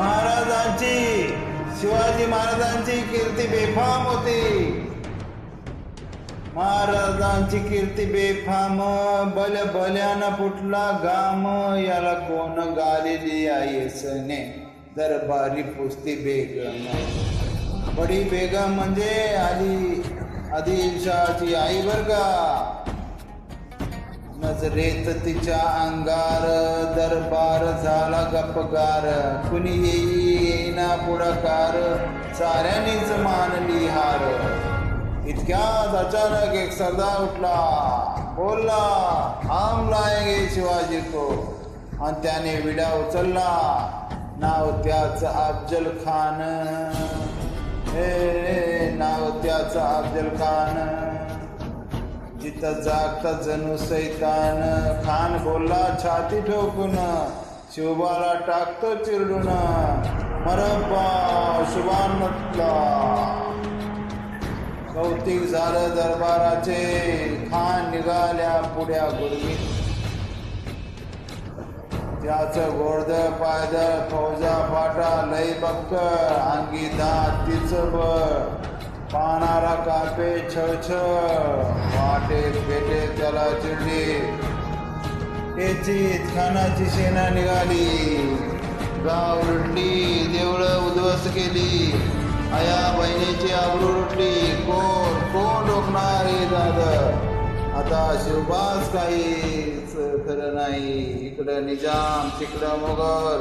महाराजांची शिवाजी महाराजांची कीर्ती बेफाम होती. महाराजांची कीर्ती बेफाम, बल भल्यानं फुटला घाम, याला कोण गालेली आयसने दरबारी पुस्ती बेगम. बडी बेगम म्हणजे आदिलशाची आई बर का. नजरेत तिच्या अंगार दरबार झाला गपगार. कुणी येईना पुढाकार, साऱ्यांनीच मानली हार. इतक्यात अचानक एक सरदार उठला, बोलला, हम लाएंगे शिवाजी को. आणि त्याने विडा उचलला. नाव त्याचं अफजल खान. नाव त्याचं अफजल खान. जिथं जागता जणू सैतान. खान बोलला छाती ठोकून, शिवबाला टाकतो चिरडून. मरब्बा शुभानतला. कौतिक झालं दरबाराचे. खान निघाल्या पुढ्या गुरमीत. त्याचं गोडद पायदळ फौजा फाटा लई बक्क. अंगी दात तिचं बळ, पानाला कापे छळ. वाटे पेटे त्याला चिडली. त्याची खानाची सेना निघाली. गाव लुटली, देवळं उद्ध्वस्त केली. आया बहिणीची आबरू लुटली. कोण रोखणार हे दादा. आता शिवबाज काहीच खरं नाही. इकडं निजाम, तिकडं मोगल,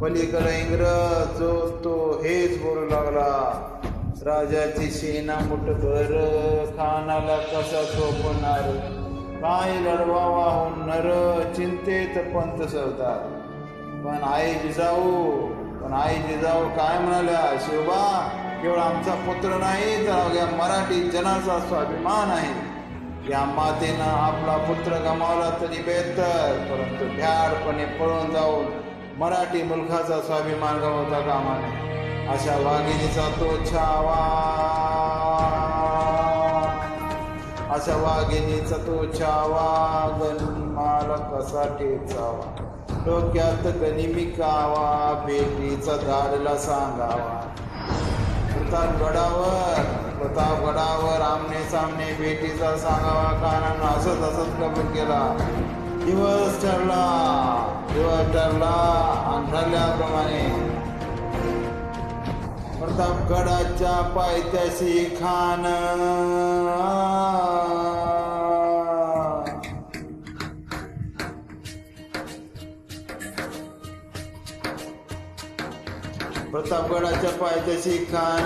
पलीकडं इंग्रज. जो तो हेच बोलू लागला. राजाची सेना मुठभर, खानाला कसा सोपणार. काय लढवावा होणार, चिंतेत पंत सरदार. पण आई जिजाऊ काय म्हणाल्या, शिवबा केवळ आमचा पुत्र नाही तर अवघ्या मराठी जनाचा स्वाभिमान आहे. या मातेनं आपला पुत्र गमावला तरी बेहतर, परंतु भ्याडपणे पळून जाऊन मराठी मुलखाचा स्वाभिमान गमावता कामा नये. अशा वाघिणीचा तो छावा, अशा वाघिणीचा तो छावा, गनिमाला कसा ठेचावा. डोक्यात गनिमी कावा, बेटीचा धाडला सांगावा. प्रतापगडावर आमने सामने बेटीचा सांगावा. कानानं हसत कबूल केला. दिवस ठरला आणि ठरल्याप्रमाणे प्रतापगडाच्या पायथ्याशी खान. प्रतापगडाच्या पायथ्याशी खान.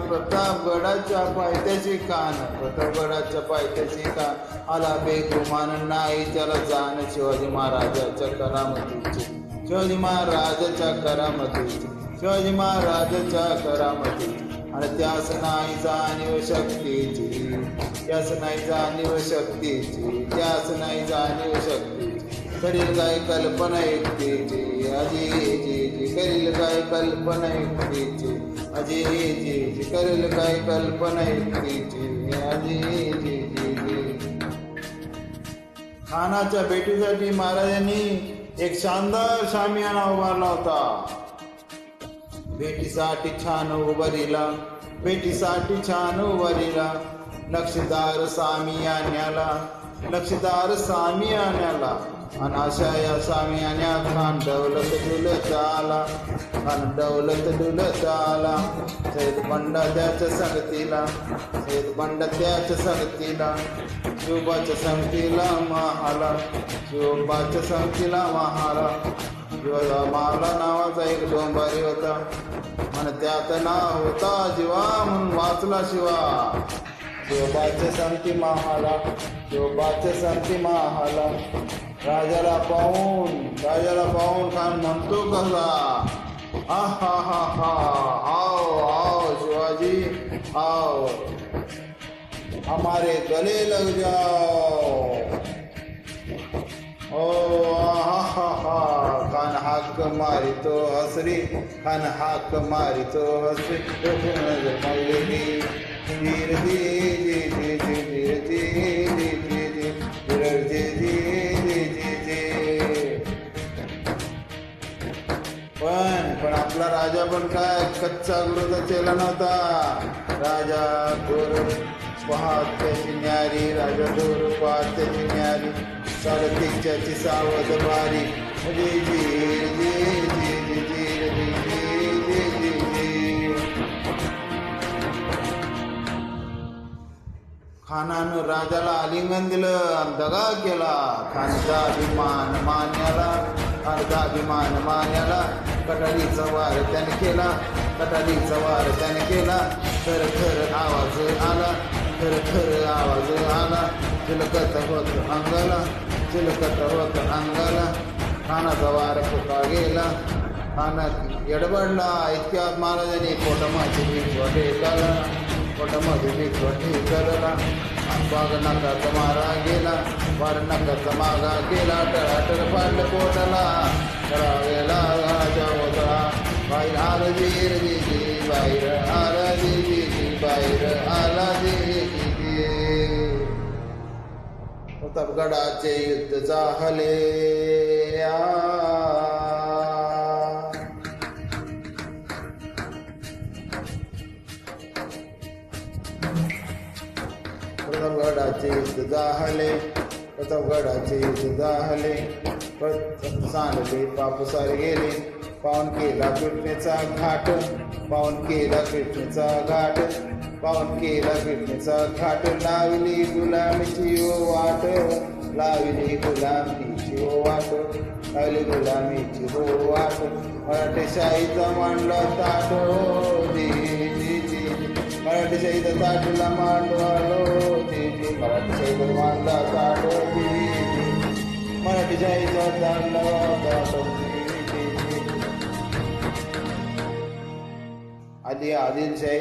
प्रतापगडाच्या पायथ्याशी खान. प्रतापगडाच्या पायथ्याशी खान. आला बेगुमान नाही त्याला जाण शिवाजी महाराजाच्या करामतीची. शिवाजी महाराजाच्या करामतीची. शिवाजी महाराजाच्या करामतीची. आणि त्यास नाही जाणीव शक्तीची. त्यास नाही जाणीव शक्तीची. त्यास नाही जाणीव शक्तीची. करील काय कल्पना एकटीची. अजी करील काय कल्पना एकटीची. अजी करील काय कल्पना एकटीची. अजी. खानाच्या भेटीसाठी महाराजांनी एक शानदार शामियाना उभारला होता. भेटीसाठी छान उभारीला. भेटीसाठी छान उभारीला. लक्षदार सामियान्याला. लक्षदार सामियान्याला. आणि अशा या सामियान्यात खान दौलत डुलत आला. खान दौलत डुलत आला. सैद बंडा त्याच्या संगतीला. सैद बंडा त्याच्या संगतीला. शिवबाच्या संगतीला महाला. शिवबाच्या संगतीला महाला. माला नावाचा एक डोंबारी होता. आणि त्यात नाव होता जीवा म्हणून वाचला शिवा. शिवबाच्या संगती महाला. शिवबाच्या संगती महाला. राजाला पाहून खान म्हणतो कसा, हा आओ शिवाजी आओ, हमारे गले लग जाओ. ओ हा खान हाक मारी तो हसरी. खान हाक मारी तो हसरी. धीर पण आपला राजा पण काय कच्चा गुरुचा चेला नव्हता. राजा दूर पाहत त्याची न्यारी, राजा दूर पाहत त्याची न्यारी, सारथीच्याची सावध बारी. जी जी जी जी जी जी जी जी जी जी. खानानं राजाला आलिंगन दिलं आणि दगा केला. खानचा अभिमान मान्याला, खानचा अभिमान मान्याला. कटारीचा वार त्याने केला, कटारीचा वार त्याने केला. खर खर आवाज आला, खर खर आवाज आला. चिलकत होत अंगाला, चिलकत होत अंगाला. खानाचा वार फुका गेला, खाना एडबडला. इतक्यात महाराजांनी पोटामध्ये भिजवा टेकला, पोटामध्ये भिजवा टेकला. बाग नकाचा मारा गेला, वार नकाचा मागा गेला. टळाटळ पाडलं पोटाला, गेला राजा होता. बाहेर आला जी जी जी, बाहेर आला जी जी जी, बाहेर आला जी जी जी. प्रतापगडाचे युद्ध झाले. प्रतापगडाचे युद्ध झाले, प्रतापगडाचे युद्ध झाले. सांडले पापसार गेले, पावन केला पिटणेचा घाट, पावन केला पिटणेचा घाट, पावन केला पिटणेचा घाट. लावली गुलामीची वाट, लावली गुलामीची वाट, लावली गुलामीची वाट. मराठेशाहीचा मांडला ताट जी जी जी, मराठेशाहीचा ताटला मांडवालो जी जी, मराठेशाहीचा मांडला ताट जी जी, मराठेशाहीचा ताटला ताट जी जी. आदिलशाहीची